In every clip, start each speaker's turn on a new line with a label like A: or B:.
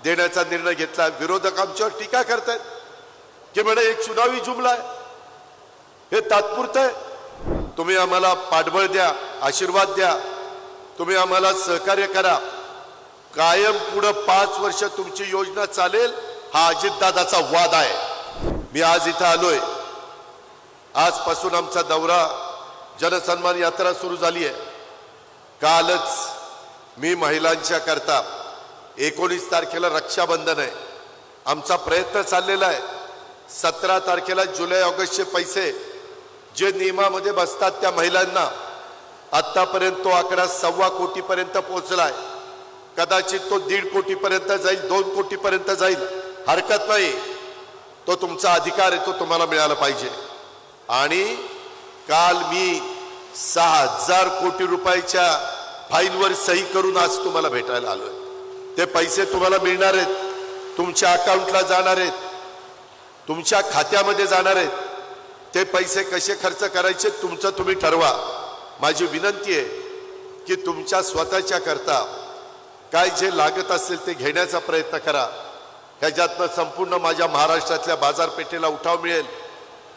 A: देण्याचा निर्णय घेतला। विरोधक आमच्यावर टीका करतात की म्हणे एक चुनावी जुमला आहे, हे तात्पुरतं आहे। तुम्ही आम्हाला पाठबळ द्या, आशीर्वाद द्या, तुम्ही आम्हाला सहकार्य करा, कायम पुढे 5 वर्ष तुमची योजना चालेल, हा अजितदादाचा वाद आहे। मी आज इथं आलोय, आजपासून आमचा दौरा जनसन्मान यात्रा सुरू झाली आहे। कालच मी महिलांच्या करता 19 तारखेला रक्षाबंधन आहे, आमचा प्रयत्न चाललेला आहे। 17 तारखेला जुलै ऑगस्टचे पैसे जे नियमामध्ये बसतात त्या महिलांना आतापर्यंत तो आकडा 1.25 कोटीपर्यंत पोहोचलाय। कदाचित तो 1.5 कोटीपर्यंत जाईल, 2 कोटीपर्यंत जाईल, हरकत नाही, तो तुमचा अधिकार आहे, तो तुम्हाला मिळाला पाहिजे। आणि काल मी 6,000 कोटी रुपयाच्या फाईलवर सही करून आज तुम्हाला भेटायला आलोय। ते पैसे तुम्हाला मिळणार आहेत, तुमच्या अकाउंटला जाणार आहेत, तुमच्या खात्यामध्ये जाणार आहेत। ते पैसे कसे खर्च करायचे तुमचं तुम्ही ठरवा। माझी विनंती आहे की तुमच्या स्वतःच्या करता काय जे लागत असेल ते घेण्याचा प्रयत्न करा। ह्याच्यातनं संपूर्ण माझ्या महाराष्ट्रातल्या बाजारपेठेला उठाव मिळेल।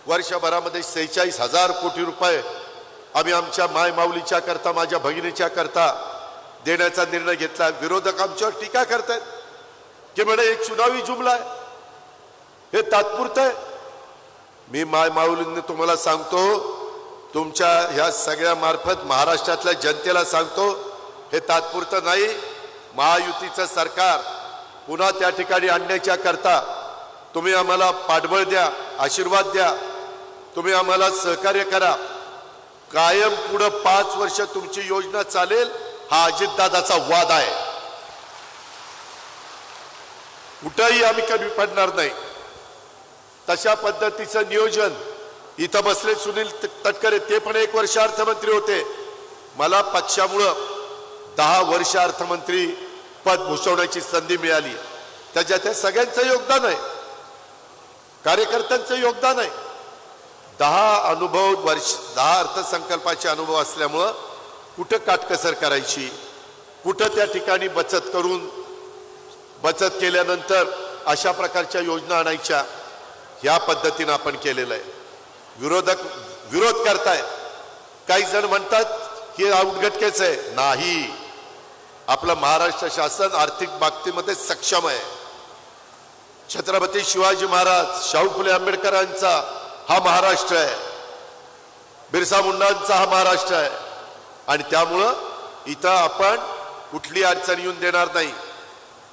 A: वर्षभरामध्ये 46,000 कोटी रुपये आम्ही आमच्या माय माऊलीच्या करता, माझ्या भगिनीच्या करता देण्याचा निर्णय घेतला। विरोधक आमच्यावर टीका करतात की म्हणे एक चुनावी जुमला आहे, हे तात्पुरतं आहे। मी माय माऊलींनी तुम्हाला सांगतो, तुमच्या ह्या सगळ्या मार्फत महाराष्ट्रातल्या जनतेला सांगतो, हे तात्पुरतं नाही। महायुतीचं सरकार पुन्हा त्या ठिकाणी आणण्याच्या करता तुम्ही आम्हाला पाठबळ द्या, आशीर्वाद द्या, तुम्ही आम्हाला सहकार्य करा, कायम पुढे 5 वर्ष तुमची योजना चालेल, हा अजितदादाचा वाद आहे। कुठेही आम्ही कमी पडणार नाही। तशा पद्धतीचं नियोजन इथं बसले सुनील तटकरे, ते पण 1 वर्ष अर्थमंत्री होते। मला पक्षामुळे 10 वर्ष अर्थमंत्री पद भूषवण्याची संधी मिळाली। त्याच्यात सगळ्यांचं योगदान आहे, कार्यकर्त्यांचं योगदान आहे। 10 अर्थसंकल्पाचे अनुभव असल्यामुळं कुठं काटकसर करायची, कुठं त्या ठिकाणी बचत करून बचत केल्यानंतर अशा प्रकारच्या योजना आणायच्या, ह्या पद्धतीने आपण केलेलं आहे। विरोधक विरोध करताय, काही जण म्हणतात की अवघटकेच आहे, नाही। आपलं महाराष्ट्र शासन आर्थिक बाबतीमध्ये सक्षम आहे। छत्रपती शिवाजी महाराज, शाहू फुले आंबेडकरांचा हा महाराष्ट्र आहे, बिरसा मुंडांचा हा महाराष्ट्र आहे। आणि त्यामुळं इथं आपण कुठली अडचण येऊन देणार नाही।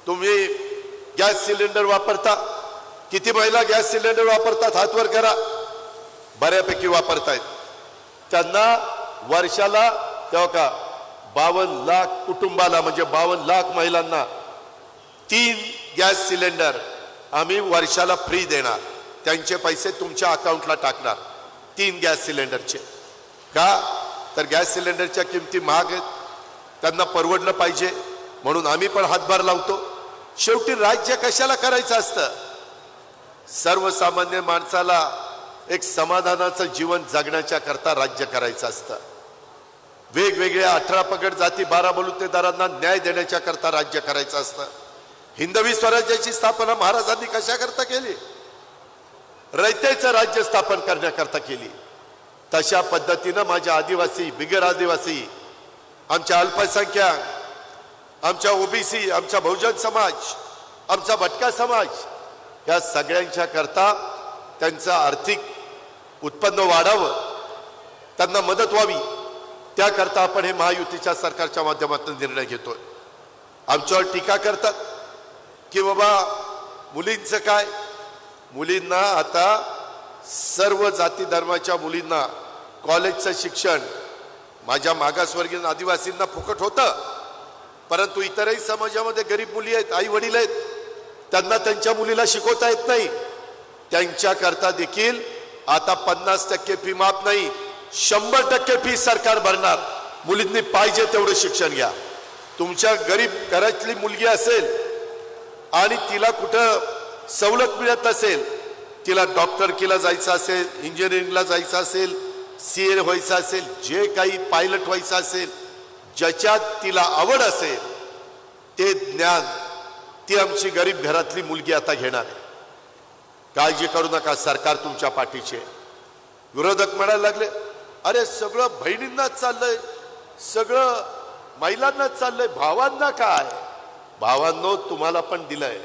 A: तुम्ही गॅस सिलेंडर वापरता, किती महिला गॅस सिलेंडर वापरतात हात वर करा, बऱ्यापैकी वापरतायत। त्यांना वर्षाला तेव्हा का 52 लाख कुटुंबाला, म्हणजे 52 लाख महिलांना 3 गॅस सिलेंडर आम्ही वर्षाला फ्री देणार। त्यांचे पैसे तुमच्या अकाउंटला टाकणार, 3 गॅस सिलेंडरचे। का तर गॅस सिलेंडरच्या किमती महाग आहेत, त्यांना परवडलं पाहिजे म्हणून आम्ही पण हातभार लावतो। शेवटी राज्य कशाला करायचं असतं? सर्वसामान्य माणसाला एक समाधानाचं जीवन जगण्याच्या करता राज्य करायचं असतं। वेगवेगळ्या 18 पगड जाती 12 बलुतेदारांना न्याय देण्याच्या करता राज्य करायचं असतं। हिंदवी स्वराज्याची स्थापना महाराजांनी कशा करता केली? रयतेचं राज्य स्थापन करण्याकरता केली। तशा पद्धतीनं माझ्या आदिवासी, बिगर आदिवासी, आमच्या अल्पसंख्याक, आमच्या ओबीसी, आमचा बहुजन समाज, आमचा भटका समाज, या सगळ्यांच्या करता त्यांचं आर्थिक उत्पन्न वाढावं, त्यांना मदत व्हावी, त्याकरता आपण हे महायुतीच्या सरकारच्या माध्यमातून निर्णय घेतोय। आमच्यावर टीका करतात की बाबा मुलींचं काय? मुलींना आता सर्व जाती धर्माच्या मुलींना कॉलेजचं शिक्षण माझ्या मागासवर्गीय आदिवासींना फुकट होतं, परंतु इतरही समाजामध्ये गरीब मुली आहेत, आई वडील आहेत, त्यांना त्यांच्या मुलीला शिकवता येत नाही। त्यांच्याकरता देखील आता 50% फी माफ नाही, 100% फी सरकार भरणार। मुलींनी पाहिजे तेवढं शिक्षण घ्या। तुमच्या गरीब घरातली मुलगी असेल आणि तिला कुठं सवलत मिळत असेल, तिला डॉक्टरकीला जायचं असेल, इंजिनिअरिंगला जायचं असेल, सीए व्हायचं असेल, जे काही पायलट व्हायचं असेल, ज्याच्यात तिला आवड असेल ते ज्ञान ती आमची गरीब घरातली मुलगी आता घेणार आहे. काळजी करू नका, सरकार तुमच्या पाठीचे. विरोधक म्हणायला लागले, अरे सगळं बहिणींनाच चाललंय, सगळं महिलांनाच चाललंय, भावांना काय? भावांनो, तुम्हाला पण दिलंय.